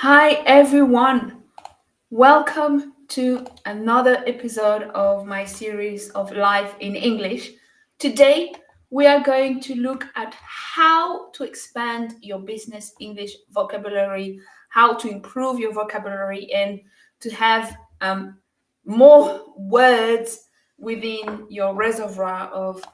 Hi everyone, welcome to another episode of my series of Life in English. Today we are going to look at how to expand your business English vocabulary, how to improve your vocabulary, and to have more words within your reservoir of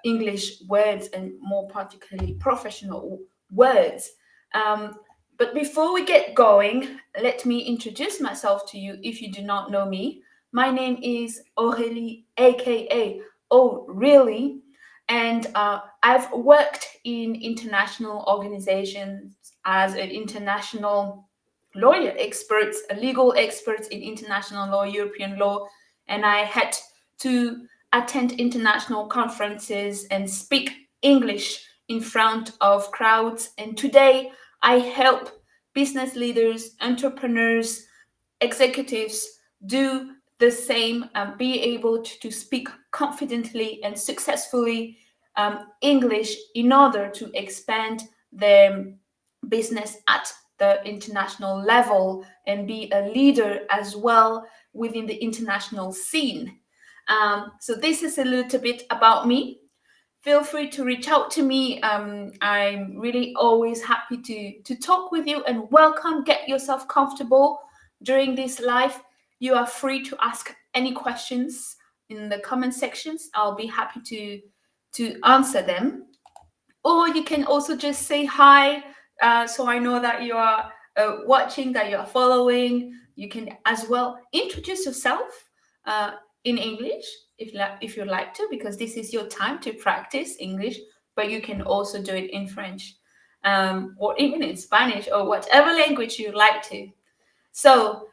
English words and more particularly professional words. Um, but before we get going, let me introduce myself to you if you do not know me. My name is Aurélie, aka Oh Really, and I've worked in international organizations as an international lawyer expert, a legal expert in international law, European law, and I had to attend international conferences and speak English in front of crowds. And today I help business leaders, entrepreneurs, executives do the same and be able to speak confidently and successfully English in order to expand their business at the international level and be a leader as well within the international scene. So this is a little bit about me. Feel free to reach out to me. I'm really always happy to talk with you and welcome. Get yourself comfortable during this live. You are free to ask any questions in the comment sections. I'll be happy to answer them. Or you can also just say hi, so I know that you are watching, that you are following. You can as well introduce yourself uh, in English if you like to, because this is your time to practice English. But you can also do it in French, or even in Spanish, or whatever language you like to. So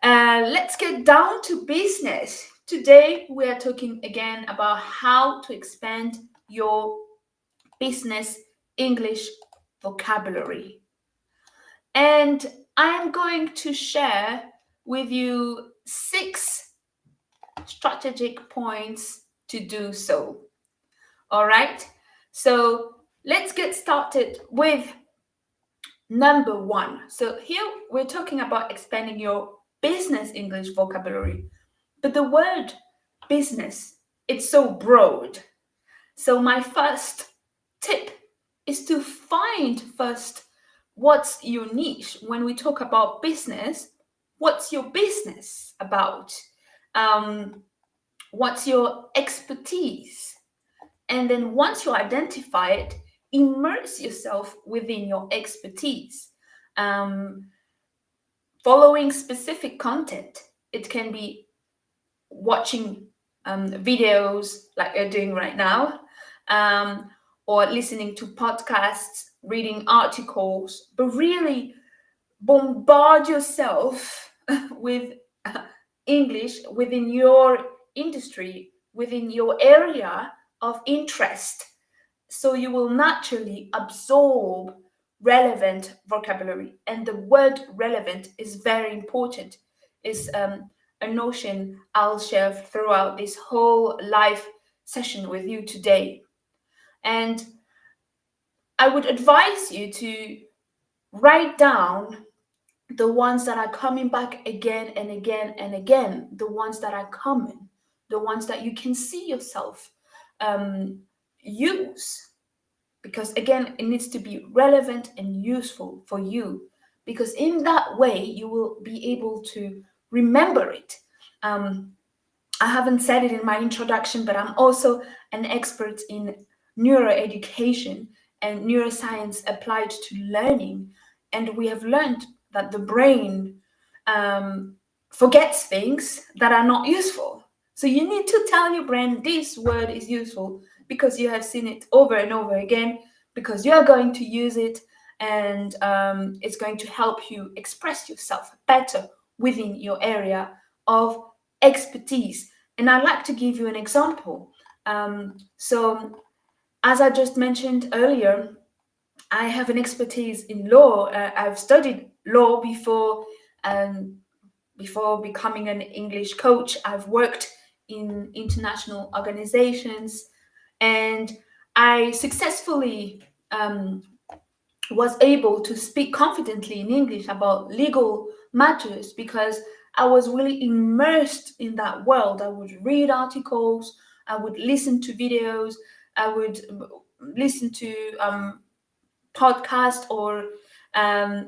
let's get down to business. Today we are talking again about how to expand your business English vocabulary. And I'm going to share with you 6 strategic points to do so. All right. So let's get started with number 1. So here we're talking about expanding your business English vocabulary. But the word business, it's so broad. So my first tip is to find first what's your niche. When we talk about business, what's your business about? Um, what's your expertise? And then once you identify it, immerse yourself within your expertise. Um, Following specific content, it can be watching videos like you're doing right now, um, or listening to podcasts, reading articles, but really bombard yourself with English within your industry, within your area of interest. So you will naturally absorb relevant vocabulary. And the word relevant is very important. Is a notion I'll share throughout this whole live session with you today. And I would advise you to write down the ones that are coming back again and again and again, the ones that are common, the ones that you can see yourself um, use. Because again, it needs to be relevant and useful for you. Because in that way, you will be able to remember it. Um, I haven't said it in my introduction, but I'm also an expert in neuroeducation and neuroscience applied to learning. And we have learned that the brain um, forgets things that are not useful. So you need to tell your brain this word is useful because you have seen it over and over again, because you are going to use it, and it's going to help you express yourself better within your area of expertise. And I'd like to give you an example. So, as I just mentioned earlier, I have an expertise in law. I've studied law before becoming an English coach. I've worked in international organizations, and I successfully was able to speak confidently in English about legal matters because I was really immersed in that world. I would read articles, I would listen to videos, I would listen to podcasts or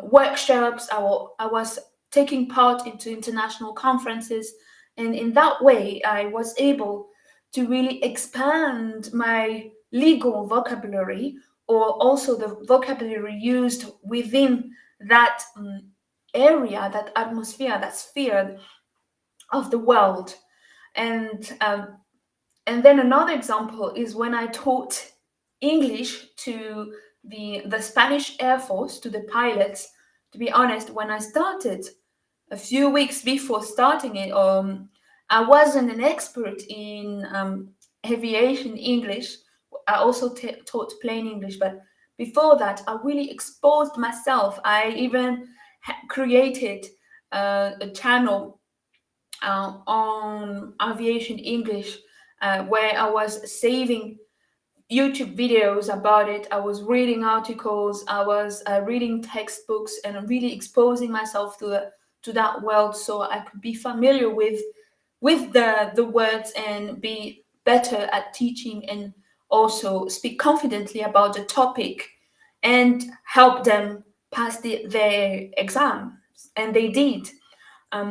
workshops. I was taking part into international conferences, and in that way, I was able to really expand my legal vocabulary or also the vocabulary used within that area, that atmosphere, that sphere of the world. And and then another example is when I taught English to the Spanish Air Force, to the pilots. To be honest, when I started, a few weeks before starting it, I wasn't an expert in aviation English. I also taught plain English, but before that, I really exposed myself. I even created a channel on aviation English where I was saving YouTube videos about it. I was reading articles, I was reading textbooks, and really exposing myself to that world so I could be familiar with the words and be better at teaching and also speak confidently about the topic and help them pass their exams. And they did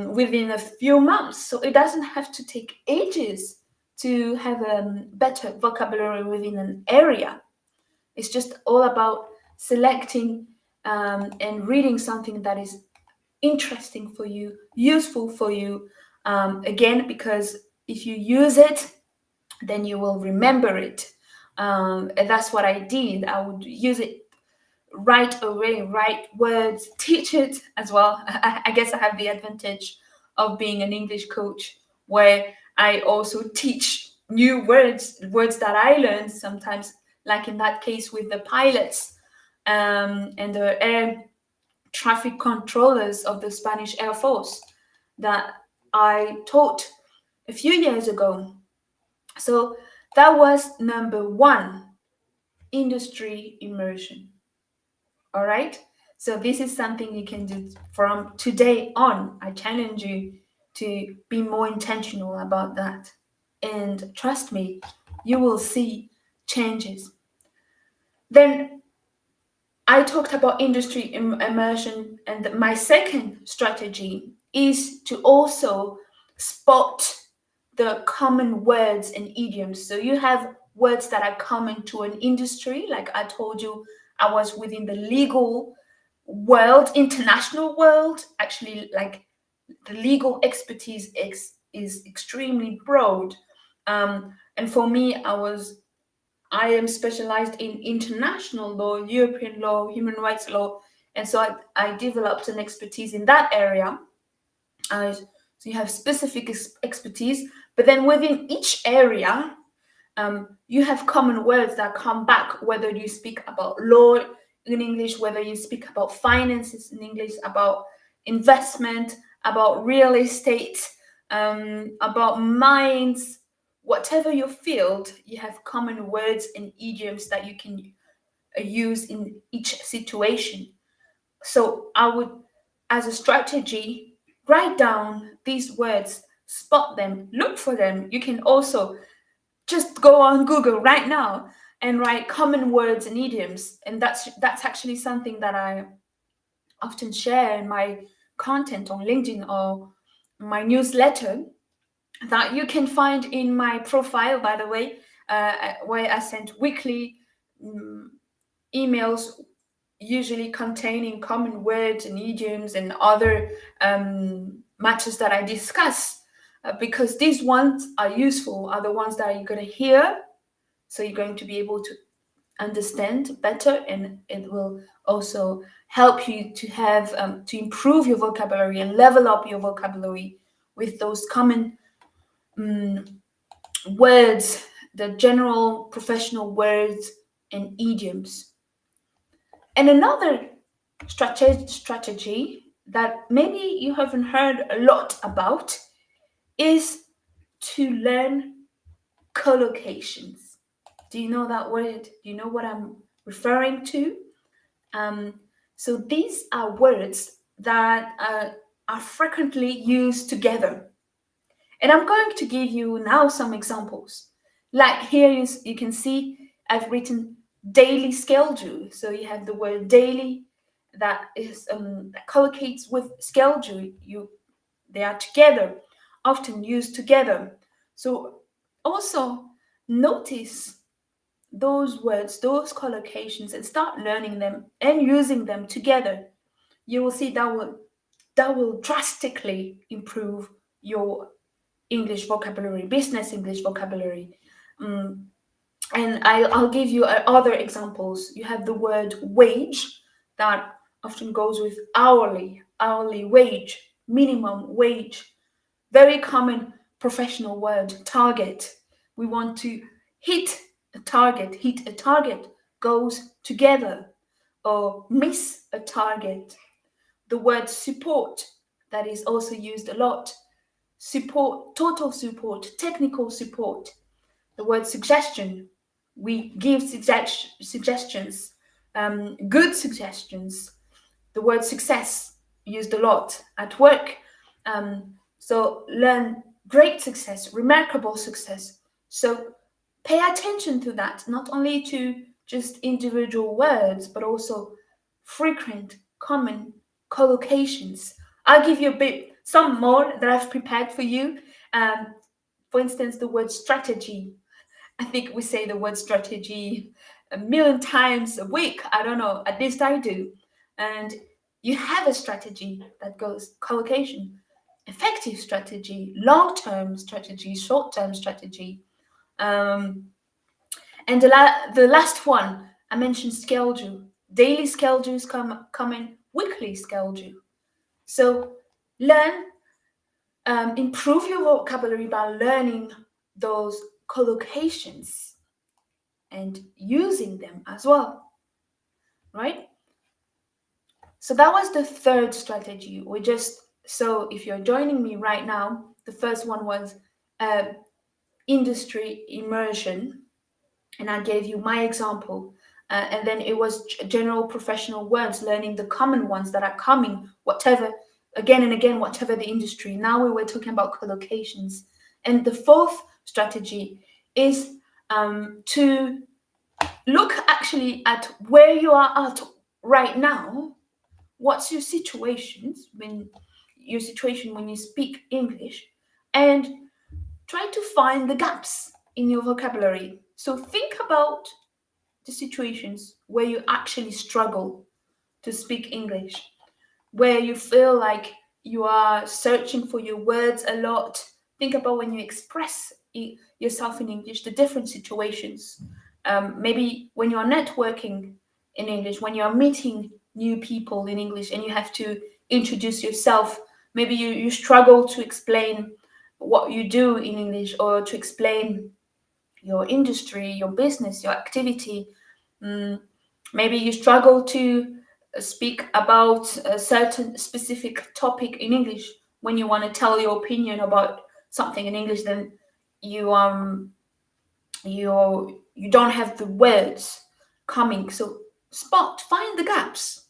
within a few months. So it doesn't have to take ages to have a better vocabulary within an area. It's just all about selecting and reading something that is interesting for you, useful for you. Again, because if you use it, then you will remember it. And that's what I did. I would use it right away, write words, teach it as well. I guess I have the advantage of being an English coach where I also teach new words, words that I learned sometimes, like in that case with the pilots and the air traffic controllers of the Spanish Air Force that I taught a few years ago. So that was number one, industry immersion. All right. So this is something you can do from today on. I challenge you to be more intentional about that. And trust me, you will see changes. Then I talked about industry immersion, and my second strategy is to also spot the common words and idioms. So you have words that are common to an industry, like I told you, I was within the legal world, international world. Actually, like the legal expertise is extremely broad. And for me, I am specialized in international law, European law, human rights law, and so I developed an expertise in that area. So you have specific expertise, but then within each area, you have common words that come back, whether you speak about law in English, whether you speak about finances in English, about investment, about real estate, about mines, whatever your field, you have common words and idioms that you can use in each situation. So I would, as a strategy, write down these words, spot them, look for them. You can also just go on Google right now and write common words and idioms. And that's actually something that I often share in my content on LinkedIn or my newsletter that you can find in my profile, by the way, where I send weekly emails, usually containing common words and idioms and other matters that I discuss, because these ones are useful, are the ones that you're going to hear. So you're going to be able to understand better, and it will also help you to have to improve your vocabulary and level up your vocabulary with those common words, the general professional words and idioms. And another strategy that maybe you haven't heard a lot about is to learn collocations. Do you know that word? Do you know what I'm referring to? So these are words that are frequently used together. And I'm going to give you now some examples. Like here you can see I've written daily schedule. So you have the word daily that is that collocates with schedule. They are together, often used together. So also notice those words, those collocations, and start learning them and using them together. You will see that will drastically improve your English vocabulary, business English vocabulary. Mm, and I'll give you other examples. You have the word wage that often goes with hourly wage, minimum wage. Very common professional word, target. We want to hit hit a target goes together, or miss a target. The word support, that is also used a lot. Support, total support, technical support. The word suggestion, we give suggestions, good suggestions. The word success, used a lot at work. So learn great success, remarkable success. So pay attention to that, not only to just individual words, but also frequent, common collocations. I'll give you some more that I've prepared for you. Um, for instance, the word strategy. I think we say the word strategy a million times a week. I don't know, at least I do. And you have a strategy that goes collocation, effective strategy, long-term strategy, short-term strategy. Um, and the last one, I mentioned schedule. Daily schedules come in, weekly schedule. So learn, improve your vocabulary by learning those collocations and using them as well, right? So that was the third strategy. So if you're joining me right now, the first one was uh, industry immersion, and I gave you my example. And then it was general professional words, learning the common ones that are coming, whatever, again and again, whatever the industry. Now we were talking about collocations. And the fourth strategy is to look actually at where you are at right now. What's your situation when you speak English, and try to find the gaps in your vocabulary. So think about the situations where you actually struggle to speak English, where you feel like you are searching for your words a lot. Think about when you express yourself in English, the different situations. Maybe when you're networking in English, when you're meeting new people in English and you have to introduce yourself, maybe you struggle to explain what you do in English, or to explain your industry, your business, your activity. Maybe you struggle to speak about a certain specific topic in English. When you want to tell your opinion about something in English, then you you don't have the words coming. So find the gaps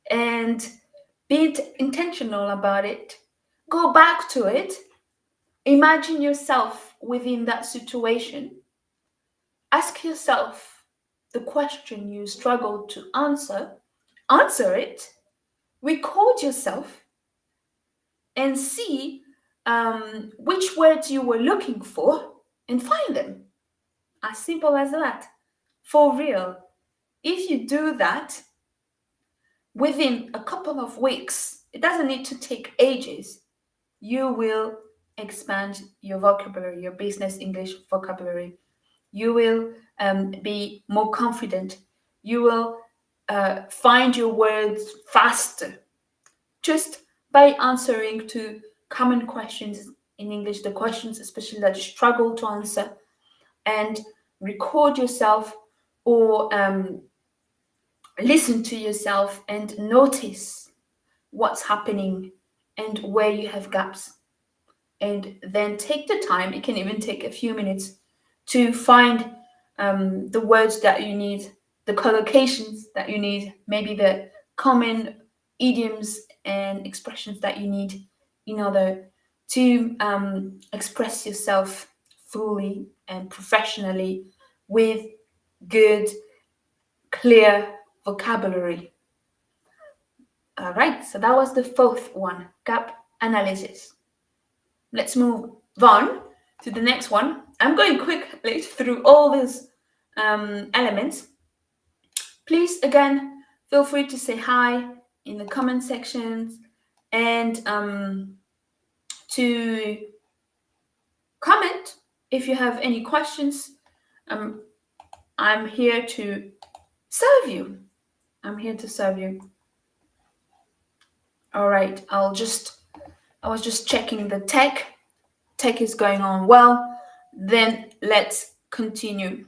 and be intentional about it. Go back to it. Imagine yourself within that situation. Ask yourself the question you struggled to answer. Answer it. Record yourself and see which words you were looking for and find them. As simple as that. For real. If you do that within a couple of weeks, it doesn't need to take ages, you will expand your vocabulary, your business English vocabulary. You will be more confident. You will find your words faster just by answering to common questions in English, the questions especially that you struggle to answer, and record yourself, or listen to yourself and notice what's happening and where you have gaps. And then take the time, it can even take a few minutes, to find the words that you need the collocations that you need, maybe the common idioms and expressions that you need in order to express yourself fully and professionally with good, clear vocabulary. All right, so that was the fourth one, gap analysis. Let's move on to the next one. I'm going quickly through all these elements. Please, again, feel free to say hi in the comment sections and to comment if you have any questions. I'm here to serve you. I'm here to serve you. All right, I was just checking the tech. Tech is going on well. Then let's continue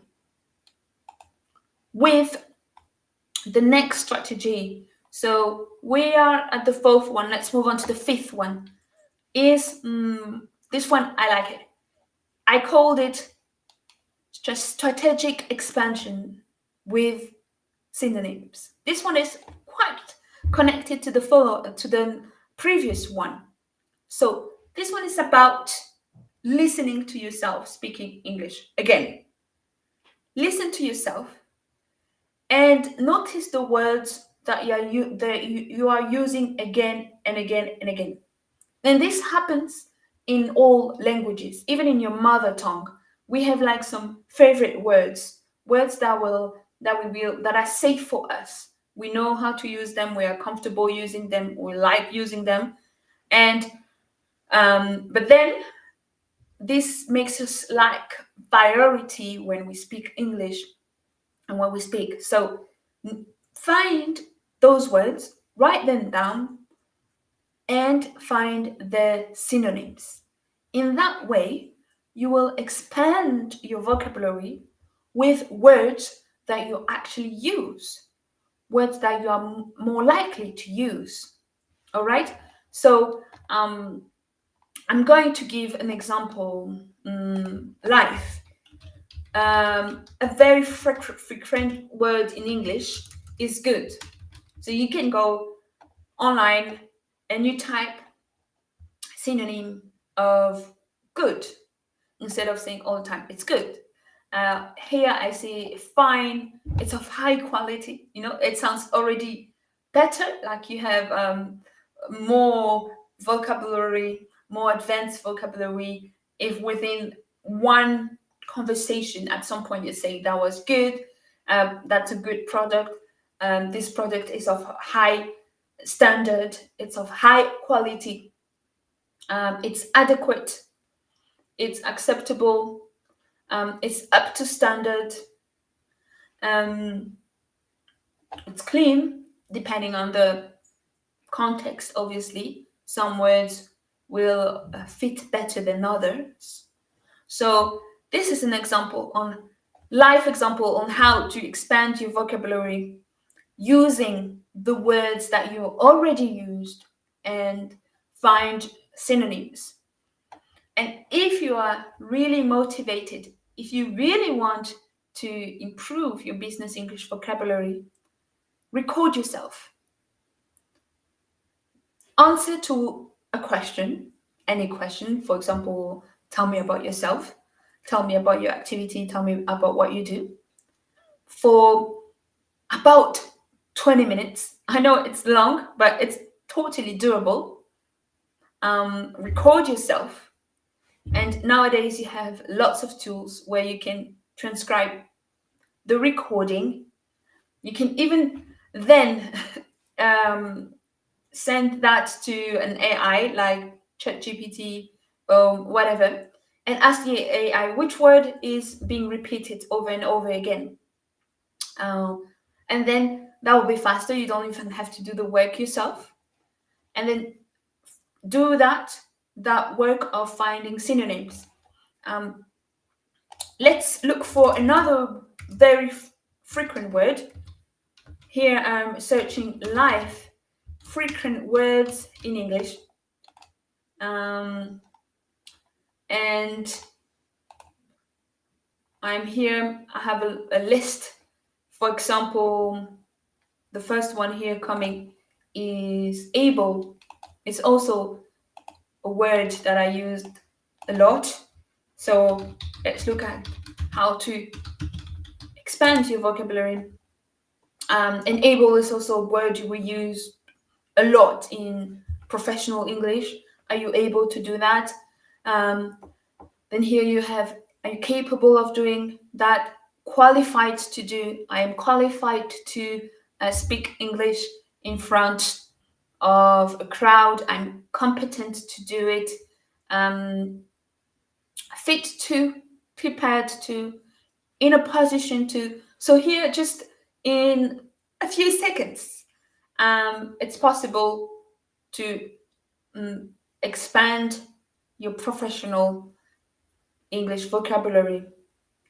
with the next strategy. So we are at the fourth one. Let's move on to the fifth one. Is this one, I like it. I called it just strategic expansion with synonyms. This one is quite connected to the previous one. So this one is about listening to yourself speaking English. Again, listen to yourself and notice the words that you are using again and again and again. And this happens in all languages, even in your mother tongue. We have like some favorite words, words that are safe for us. We know how to use them. We are comfortable using them. We like using them, and but then this makes us like priority when we speak English and when we speak. So find those words, write them down, and find the synonyms. In that way, you will expand your vocabulary with words that you actually use, words that you are more likely to use. All right? So I'm going to give an example. Life. A very frequent word in English is good. So you can go online and you type synonym of good instead of saying all the time it's good. Here I see fine, it's of high quality. It sounds already better, like you have more vocabulary, more advanced vocabulary. If within one conversation at some point you say that was good, that's a good product, this product is of high standard, it's of high quality, it's adequate, it's acceptable, it's up to standard, it's clean, depending on the context, obviously. Some words will fit better than others. So this is an example on how to expand your vocabulary using the words that you already used and find synonyms. And if you are really motivated, if you really want to improve your business English vocabulary, record yourself. Answer to a question, any question. For example, tell me about yourself, tell me about your activity, tell me about what you do, for about 20 minutes. I know it's long, but it's totally doable. Record yourself. And nowadays you have lots of tools where you can transcribe the recording. You can even then send that to an AI like ChatGPT or whatever, and ask the AI which word is being repeated over and over again. And then that will be faster. You don't even have to do the work yourself. And then do that work of finding synonyms. Let's look for another very frequent word. Here I'm searching life, frequent words in English. And I'm here, I have a list For example, the first one here coming is able. It's also a word that I used a lot. So let's look at how to expand your vocabulary. And able is also a word we use a lot in professional English. Are you able to do that? Then here you have, are you capable of doing that? Qualified to do. I am qualified to speak English in front of a crowd. I'm competent to do it. Fit to, prepared to, in a position to. So here, just in a few seconds, it's possible to expand your professional English vocabulary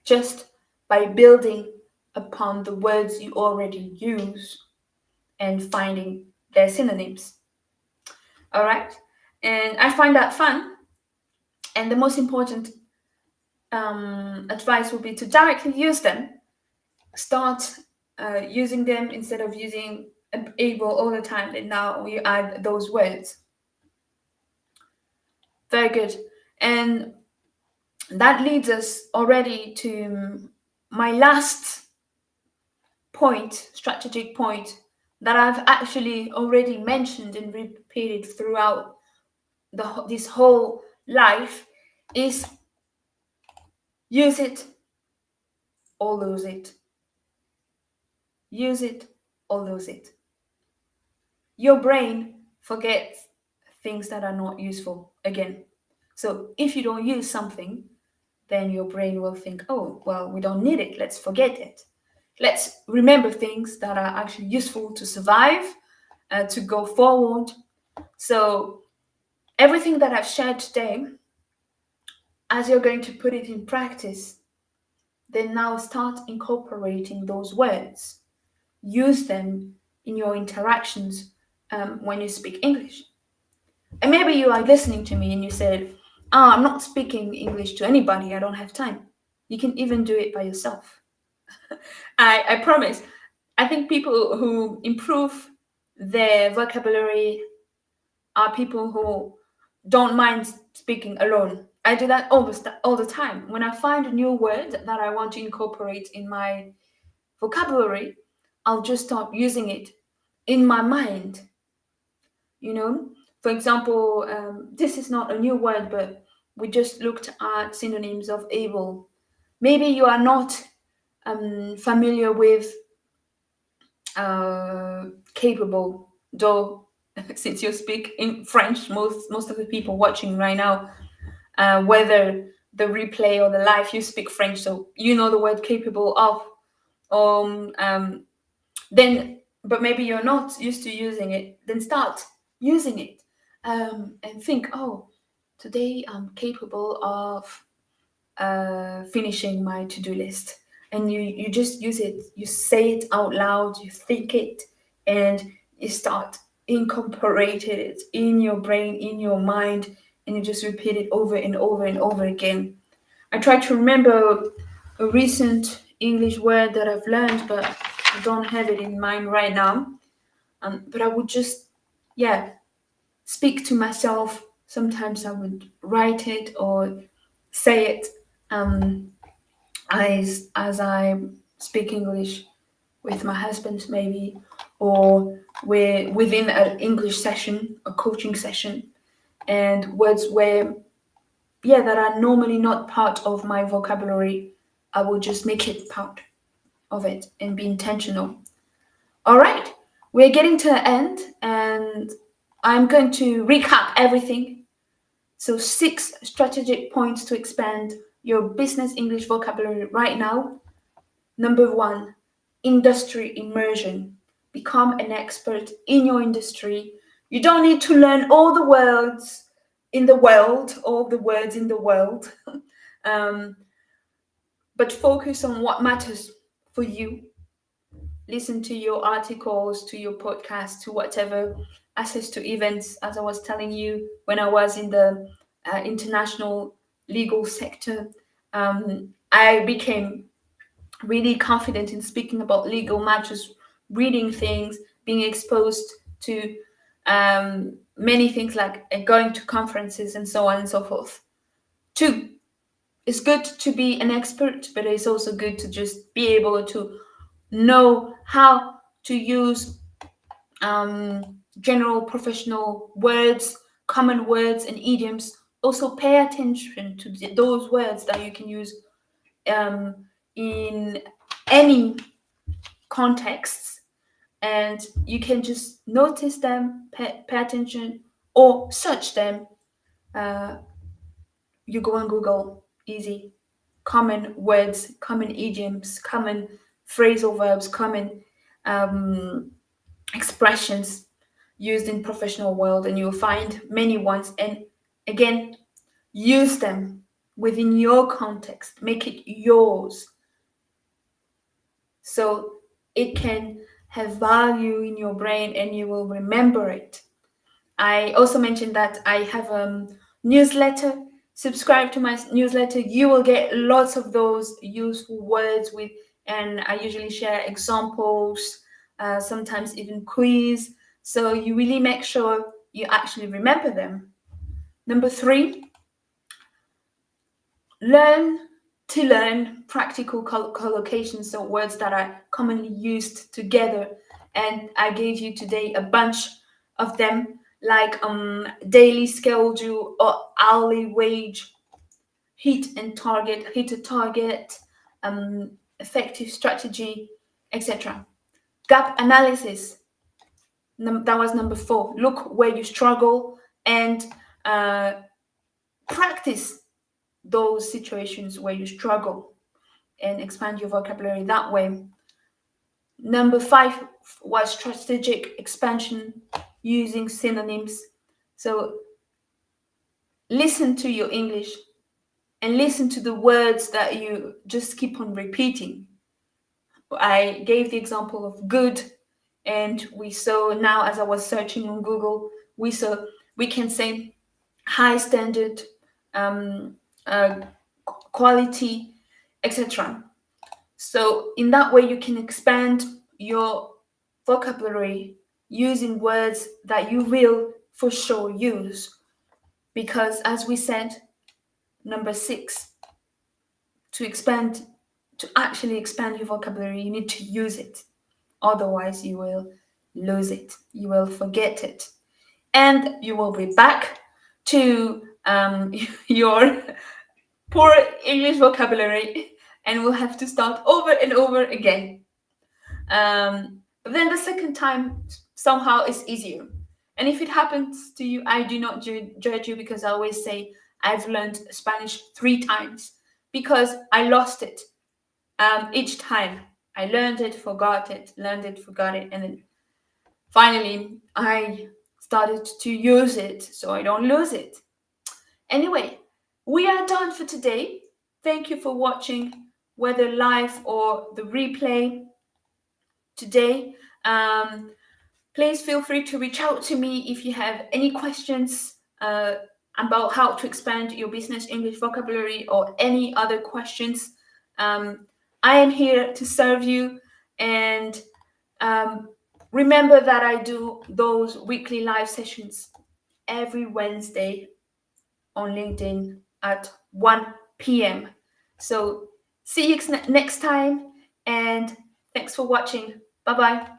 just by building upon the words you already use and finding their synonyms. All right? And I find that fun. And the most important advice would be to directly use them. Start using them instead of using able all the time. And now we add those words. Very good. And that leads us already to my last point, strategic point, that I've actually already mentioned and repeated throughout this whole life, is use it or lose it. Use it or lose it. Your brain forgets things that are not useful again. So if you don't use something, then your brain will think, oh, well, we don't need it. Let's forget it. Let's remember things that are actually useful to survive, to go forward. So everything that I've shared today, as you're going to put it in practice, then now start incorporating those words. Use them in your interactions when you speak English. And maybe you are listening to me and you said, oh, I'm not speaking English to anybody. I don't have time. You can even do it by yourself. I promise. I think people who improve their vocabulary are people who don't mind speaking alone. I do that all the time. When I find a new word that I want to incorporate in my vocabulary, I'll just start using it in my mind. You know, for example, this is not a new word, but we just looked at synonyms of able. Maybe you are not familiar with capable, though since you speak in French, most of the people watching right now, whether the replay or the live, you speak French, so you know the word capable of. Then, but maybe you're not used to using it. Then start using it, and think, oh, today I'm capable of finishing my to-do list. And you just use it. You say it out loud. You think it, and you start incorporating it in your brain, in your mind, and you just repeat it over and over and over again. I try to remember a recent English word that I've learned, but I don't have it in mind right now. But I would just, speak to myself. Sometimes I would write it or say it as I speak English with my husband, maybe, or we're within an English session, a coaching session, and words that are normally not part of my vocabulary, I will just make it part of it and be intentional. All right, we're getting to the end, and I'm going to recap everything. So 6 strategic points to expand your business English vocabulary right now. Number 1, industry immersion. Become an expert in your industry. You don't need to learn all the words in the world, but focus on what matters for you. Listen to your articles, to your podcast, to whatever, access to events, as I was telling you when I was in the international legal sector. I became really confident in speaking about legal matters, reading things, being exposed to many things like going to conferences and so on and so forth. Two, it's good to be an expert, but it's also good to just be able to know how to use general professional words, common words, and idioms. Also, pay attention to those words that you can use um, in any contexts, and you can just notice them, pay attention, or search them. Uh, you go on Google, easy. Common words, common idioms, common phrasal verbs, common um, expressions used in professional world, and you'll find many ones. And again, use them within your context. Make it yours, so it can have value in your brain and you will remember it. I also mentioned that I have a newsletter. Subscribe to my newsletter. You will get lots of those useful words with, and I usually share examples, sometimes even quiz. So you really make sure you actually remember them. Number three, learn to learn practical collocations, so words that are commonly used together. And I gave you today a bunch of them, like daily schedule or hourly wage, hit a target, effective strategy, etc. Gap analysis, that was number four. Look where you struggle and uh, practice those situations where you struggle and expand your vocabulary that way. Number five was strategic expansion using synonyms. So listen to your English and listen to the words that you just keep on repeating. I gave the example of good, and we saw now, as I was searching on Google, we can say high standard, um, uh, quality, etc. So in that way, you can expand your vocabulary using words that you will for sure use. Because as we said, number six, to expand, to actually expand your vocabulary, you need to use it. Otherwise, you will lose it. You will forget it. And you will be back to your poor English vocabulary and will have to start over and over again. But then the second time somehow is easier. And if it happens to you, I do not judge you, because I always say I've learned Spanish 3 times because I lost it each time. I learned it, forgot it, learned it, forgot it, and then finally I started to use it so I don't lose it. Anyway, we are done for today. Thank you for watching, whether live or the replay today. Please feel free to reach out to me if you have any questions about how to expand your business English vocabulary or any other questions. I am here to serve you, and remember that I do those weekly live sessions every Wednesday on LinkedIn at 1 p.m. So see you next time, and thanks for watching. Bye bye.